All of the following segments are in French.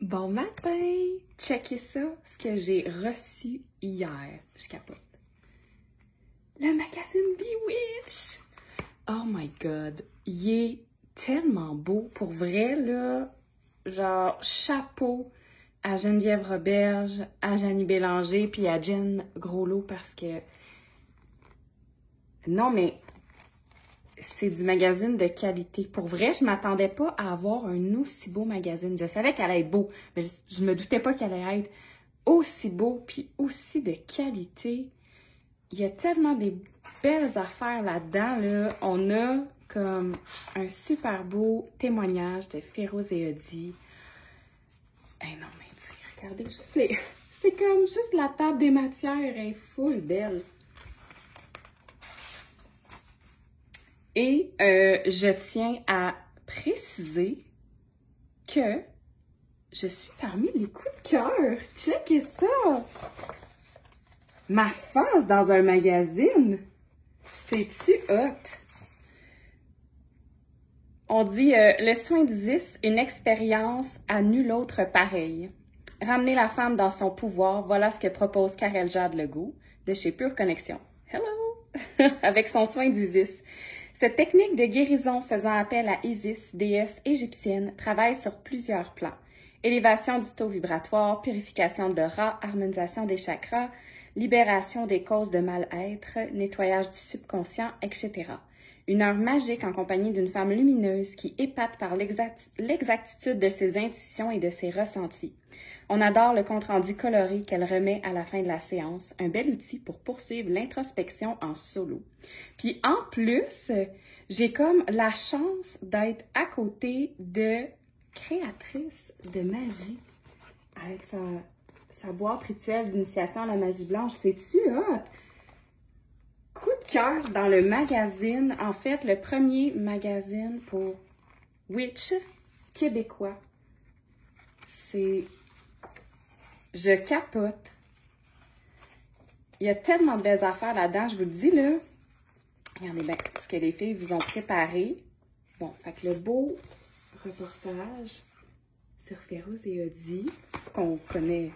Bon matin! Checkez ça, ce que j'ai reçu hier. Je capote. Le magazine Bewitch! Oh my god! Il est tellement beau. Pour vrai, là, genre, chapeau à Geneviève Roberge, à Janie Bélanger, puis à Jen Groslot, parce que... Non, mais... c'est du magazine de qualité. Pour vrai, je m'attendais pas à avoir un aussi beau magazine. Je savais qu'elle allait être beau, mais je me doutais pas qu'elle allait être aussi beau puis aussi de qualité. Il y a tellement des belles affaires là-dedans, là. On a comme un super beau témoignage de Féroz et Odie. Eh non, mais regardez juste les... C'est comme juste la table des matières, elle est full belle. Et je tiens à préciser que je suis parmi les coups de cœur. Checkez ça! Ma face dans un magazine! C'est-tu hot? On dit le soin d'Isis, une expérience à nul autre pareil. Ramener la femme dans son pouvoir, voilà ce que propose Karel Jade Legault de chez Pure Connexion. Hello! Avec son soin d'Isis. Cette technique de guérison faisant appel à Isis, déesse égyptienne, travaille sur plusieurs plans. Élévation du taux vibratoire, purification de l'aura, harmonisation des chakras, libération des causes de mal-être, nettoyage du subconscient, etc. Une heure magique en compagnie d'une femme lumineuse qui épate par l'exactitude de ses intuitions et de ses ressentis. On adore le compte-rendu coloré qu'elle remet à la fin de la séance, un bel outil pour poursuivre l'introspection en solo. Puis en plus, j'ai comme la chance d'être à côté de créatrices de magie avec sa boîte rituelle d'initiation à la magie blanche. C'est-tu hot? Coup de cœur dans le magazine, en fait, le premier magazine pour witch québécois. C'est... Je capote. Il y a tellement de belles affaires là-dedans, je vous le dis, là. Regardez bien ce que les filles vous ont préparé. Bon, fait que le beau reportage sur Féroz et Odie, qu'on connaît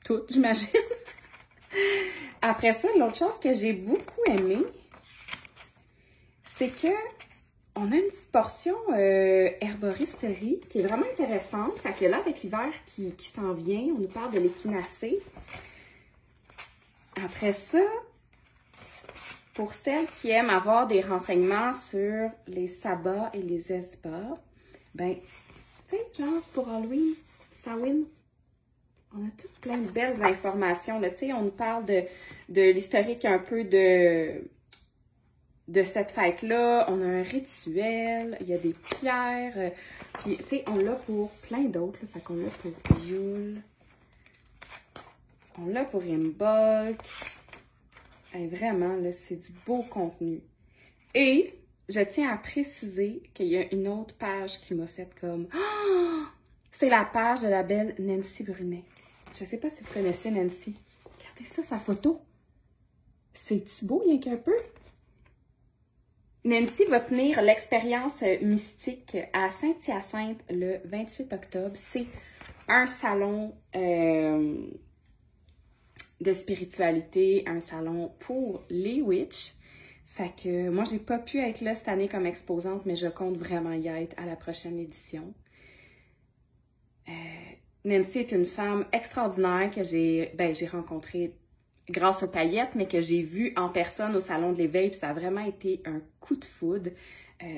toutes, j'imagine. Après ça, l'autre chose que j'ai beaucoup aimée, c'est que on a une petite portion herboristerie qui est vraiment intéressante. Fait que là, avec l'hiver qui s'en vient, on nous parle de l'échinacée. Après ça, pour celles qui aiment avoir des renseignements sur les sabbats et les esbats, ben, tu sais, genre pour Halloween, Samhain, on a toutes plein de belles informations. Tu sais, on nous parle de l'historique un peu de cette fête-là. On a un rituel, il y a des pierres. Puis, tu sais, on l'a pour plein d'autres. Fait qu'on l'a pour Yule. On l'a pour Imbolc. Et vraiment, là, c'est du beau contenu. Et je tiens à préciser qu'il y a une autre page qui m'a fait comme... Oh! C'est la page de la belle Nancy Brunet. Je ne sais pas si vous connaissez Nancy. Regardez ça, sa photo. C'est-tu beau, rien qu'un peu? Nancy va tenir l'expérience mystique à Saint-Hyacinthe le 28 octobre. C'est un salon de spiritualité, un salon pour les witches. Fait que moi, j'ai pas pu être là cette année comme exposante, mais je compte vraiment y être à la prochaine édition. Nancy est une femme extraordinaire que j'ai rencontrée grâce aux paillettes, mais que j'ai vue en personne au Salon de l'Éveil, puis ça a vraiment été un coup de foudre.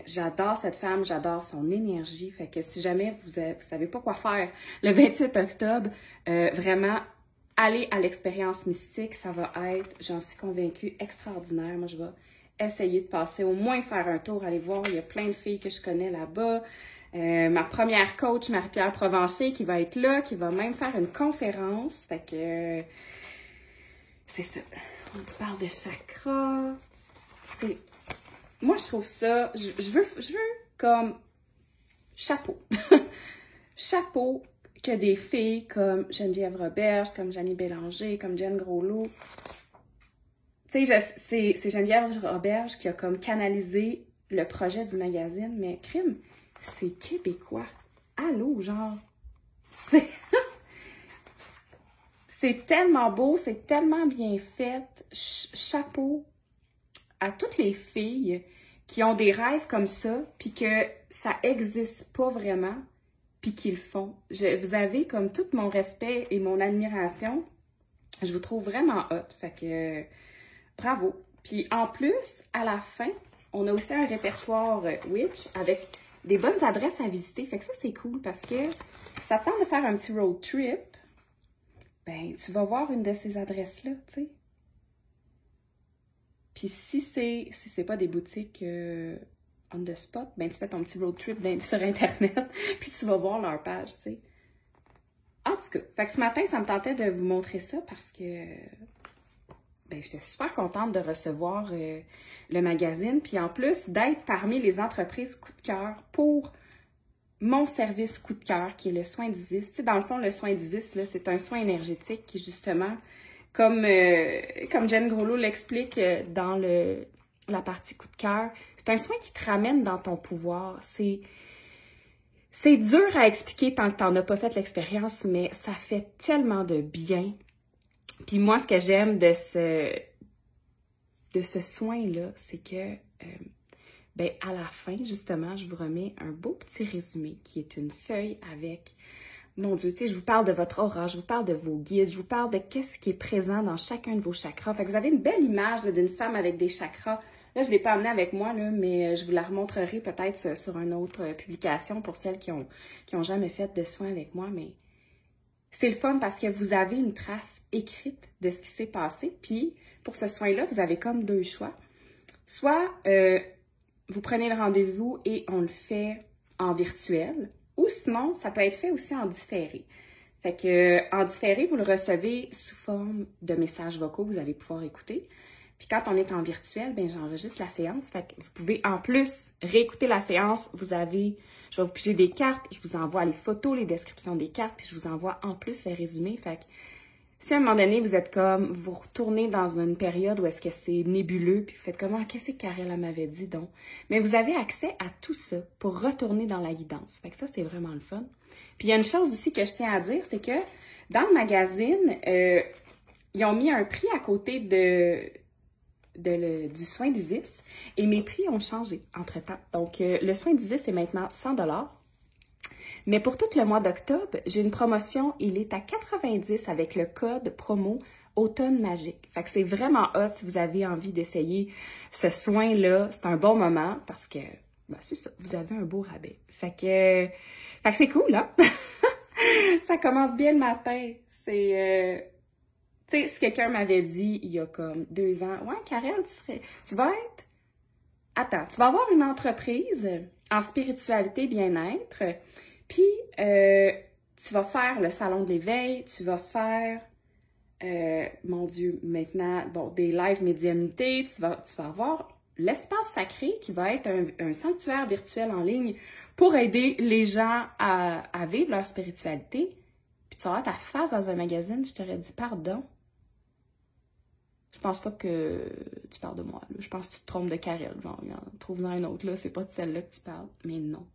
J'adore cette femme, j'adore son énergie, fait que si jamais vous savez pas quoi faire le 28 octobre, vraiment, allez à l'expérience mystique, ça va être, j'en suis convaincue, extraordinaire. Moi, je vais essayer de passer, au moins faire un tour, aller voir, il y a plein de filles que je connais là-bas. Ma première coach, Marie-Pierre Provencher, qui va être là, qui va même faire une conférence. Fait que c'est ça. On parle de chakras. Moi, je trouve ça... Je veux comme chapeau. Chapeau que des filles comme Geneviève Roberge, comme Janie Bélanger, comme Jen Groslot. Tu sais, c'est Geneviève Roberge qui a comme canalisé le projet du magazine, mais crime, c'est québécois. Allô, genre, c'est... C'est tellement beau, c'est tellement bien fait. Chapeau à toutes les filles qui ont des rêves comme ça, puis que ça existe pas vraiment, puis qu'ils le font. Vous avez comme tout mon respect et mon admiration. Je vous trouve vraiment hot. Fait que bravo. Puis en plus, à la fin, on a aussi un répertoire Witch avec des bonnes adresses à visiter. Fait que ça, c'est cool parce que ça te tente de faire un petit road trip. Ben, tu vas voir une de ces adresses-là, tu sais. Puis si c'est pas des boutiques on the spot, ben tu fais ton petit road trip sur Internet, puis tu vas voir leur page, tu sais. En tout cas, fait que ce matin, ça me tentait de vous montrer ça parce que ben, j'étais super contente de recevoir le magazine, puis en plus d'être parmi les entreprises coup de cœur pour mon service coup de cœur, qui est le soin d'Isis. Tu sais, dans le fond, le soin d'Isis, là, c'est un soin énergétique qui, justement, comme Jen Groslot l'explique dans la partie coup de cœur, c'est un soin qui te ramène dans ton pouvoir. C'est dur à expliquer tant que tu n'en as pas fait l'expérience, mais ça fait tellement de bien. Puis moi, ce que j'aime de ce soin-là, c'est que ben, à la fin, justement, je vous remets un beau petit résumé qui est une feuille avec, mon Dieu, tu sais, je vous parle de votre aura, je vous parle de vos guides, je vous parle de qu'est-ce qui est présent dans chacun de vos chakras. Fait que vous avez une belle image d'une femme avec des chakras. Là, je ne l'ai pas amenée avec moi, là, mais je vous la remontrerai peut-être sur une autre publication pour celles qui ont jamais fait de soins avec moi. Mais c'est le fun parce que vous avez une trace écrite de ce qui s'est passé. Puis, pour ce soin-là, vous avez comme deux choix. Soit vous prenez le rendez-vous et on le fait en virtuel, ou sinon, ça peut être fait aussi en différé. Fait que en différé, vous le recevez sous forme de messages vocaux, vous allez pouvoir écouter. Puis quand on est en virtuel, ben j'enregistre la séance. Fait que vous pouvez en plus réécouter la séance. Je vais vous piger des cartes, je vous envoie les photos, les descriptions des cartes, puis je vous envoie en plus les résumés. Fait que si à un moment donné, vous êtes comme, vous retournez dans une période où est-ce que c'est nébuleux, puis vous faites comme, qu'est-ce que Karel m'avait dit donc? Mais vous avez accès à tout ça pour retourner dans la guidance. Fait que ça, c'est vraiment le fun. Puis il y a une chose aussi que je tiens à dire, c'est que dans le magazine, ils ont mis un prix à côté du soin d'Isis et mes prix ont changé entre-temps. Donc, le soin d'Isis est maintenant 100 $. Mais pour tout le mois d'octobre, j'ai une promotion, il est à 90 avec le code promo Automne Magique. Fait que c'est vraiment hot si vous avez envie d'essayer ce soin-là. C'est un bon moment parce que, ben c'est ça, vous avez un beau rabais. Fait que c'est cool, hein? Ça commence bien le matin. C'est, tu sais, si quelqu'un m'avait dit il y a comme 2 ans, « Ouais, Karel, tu vas être... Attends, tu vas avoir une entreprise en spiritualité, bien-être. » Puis, tu vas faire le salon de l'éveil, tu vas faire, mon Dieu, maintenant, bon, des lives médiumnité, tu vas avoir l'espace sacré qui va être un sanctuaire virtuel en ligne pour aider les gens à vivre leur spiritualité. Puis tu vas avoir ta face dans un magazine, je t'aurais dit pardon. Je pense pas que tu parles de moi, là. Je pense que tu te trompes de Karel, genre, trouve-en un autre, là, c'est pas de celle-là que tu parles, mais non.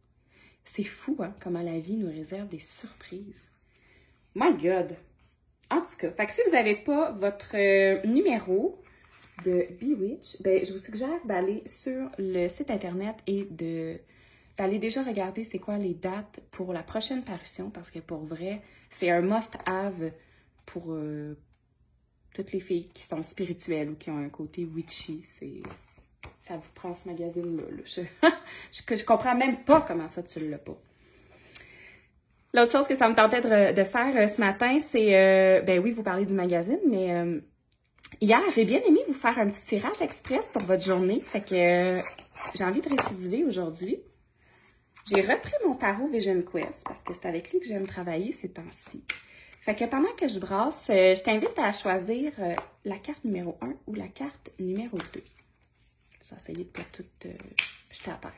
C'est fou, hein, comment la vie nous réserve des surprises. My God! En tout cas, fait que si vous n'avez pas votre numéro de Bewitch, ben, je vous suggère d'aller sur le site internet et d'aller déjà regarder c'est quoi les dates pour la prochaine parution, parce que pour vrai, c'est un must-have pour toutes les filles qui sont spirituelles ou qui ont un côté witchy. Ça vous prend ce magazine-là. Là. Je comprends même pas comment ça tu l'as pas. L'autre chose que ça me tentait de faire ce matin, c'est, ben oui, vous parlez du magazine, mais hier, j'ai bien aimé vous faire un petit tirage express pour votre journée. Fait que j'ai envie de récidiver aujourd'hui. J'ai repris mon tarot Vision Quest parce que c'est avec lui que j'aime travailler ces temps-ci. Fait que pendant que je brasse, je t'invite à choisir la carte numéro 1 ou la carte numéro 2. Je vais essayer de pas tout jeter à terre.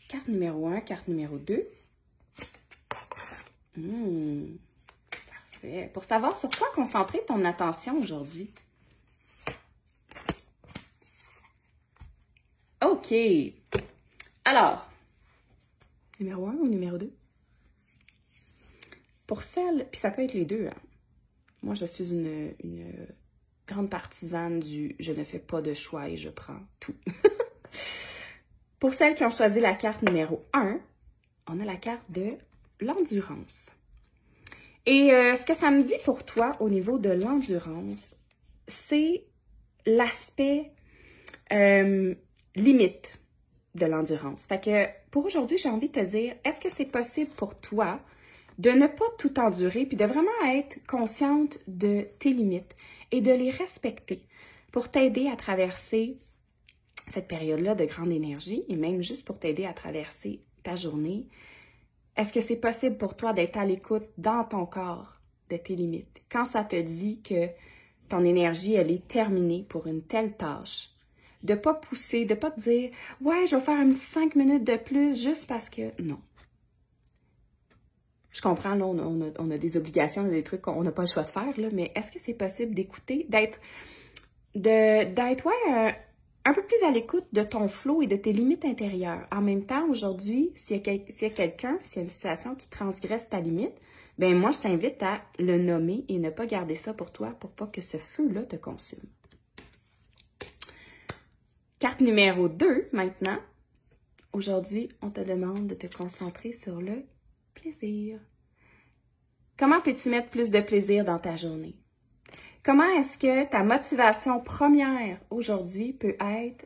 Carte numéro 1, carte numéro 2. Parfait. Pour savoir sur quoi concentrer ton attention aujourd'hui. OK. Alors, numéro 1 ou numéro 2? Pour celle, puis ça peut être les deux, hein. moi, je suis une grande partisane du « je ne fais pas de choix et je prends tout ». Pour celles qui ont choisi la carte numéro 1, on a la carte de l'endurance. Et ce que ça me dit pour toi au niveau de l'endurance, c'est l'aspect limite de l'endurance. Fait que pour aujourd'hui, j'ai envie de te dire, est-ce que c'est possible pour toi de ne pas tout endurer puis de vraiment être consciente de tes limites et de les respecter pour t'aider à traverser cette période-là de grande énergie et même juste pour t'aider à traverser ta journée? Est-ce que c'est possible pour toi d'être à l'écoute dans ton corps de tes limites? Quand ça te dit que ton énergie, elle est terminée pour une telle tâche, de ne pas pousser, de ne pas te dire « ouais, je vais faire un petit 5 minutes de plus juste parce que… » Non. Je comprends, là, on a des obligations, on a des trucs qu'on n'a pas le choix de faire, là, mais est-ce que c'est possible d'écouter, d'être un peu plus à l'écoute de ton flow et de tes limites intérieures? En même temps, aujourd'hui, s'il y a quelqu'un, s'il y a une situation qui transgresse ta limite, ben moi, je t'invite à le nommer et ne pas garder ça pour toi pour pas que ce feu-là te consume. Carte numéro 2, maintenant. Aujourd'hui, on te demande de te concentrer sur le plaisir. Comment peux-tu mettre plus de plaisir dans ta journée? Comment est-ce que ta motivation première aujourd'hui peut être,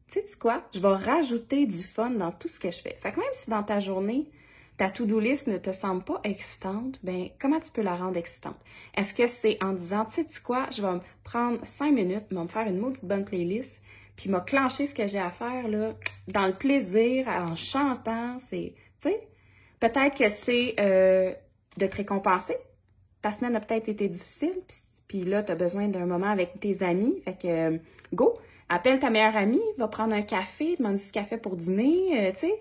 tu sais quoi, je vais rajouter du fun dans tout ce que je fais. Fait que même si dans ta journée, ta to-do list ne te semble pas excitante, ben comment tu peux la rendre excitante? Est-ce que c'est en disant, tu sais quoi, je vais me prendre 5 minutes, je vais me faire une maudite bonne playlist, puis m'a clenché ce que j'ai à faire là, dans le plaisir, en chantant, c'est, tu sais, peut-être que c'est de te récompenser. Ta semaine a peut-être été difficile, puis là, tu as besoin d'un moment avec tes amis, fait que go, appelle ta meilleure amie, va prendre un café, demande 10 cafés pour dîner, tu sais.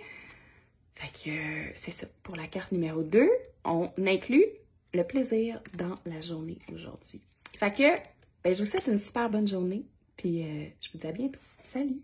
Fait que c'est ça, pour la carte numéro 2, on inclut le plaisir dans la journée aujourd'hui. Fait que, ben, je vous souhaite une super bonne journée, puis je vous dis à bientôt. Salut!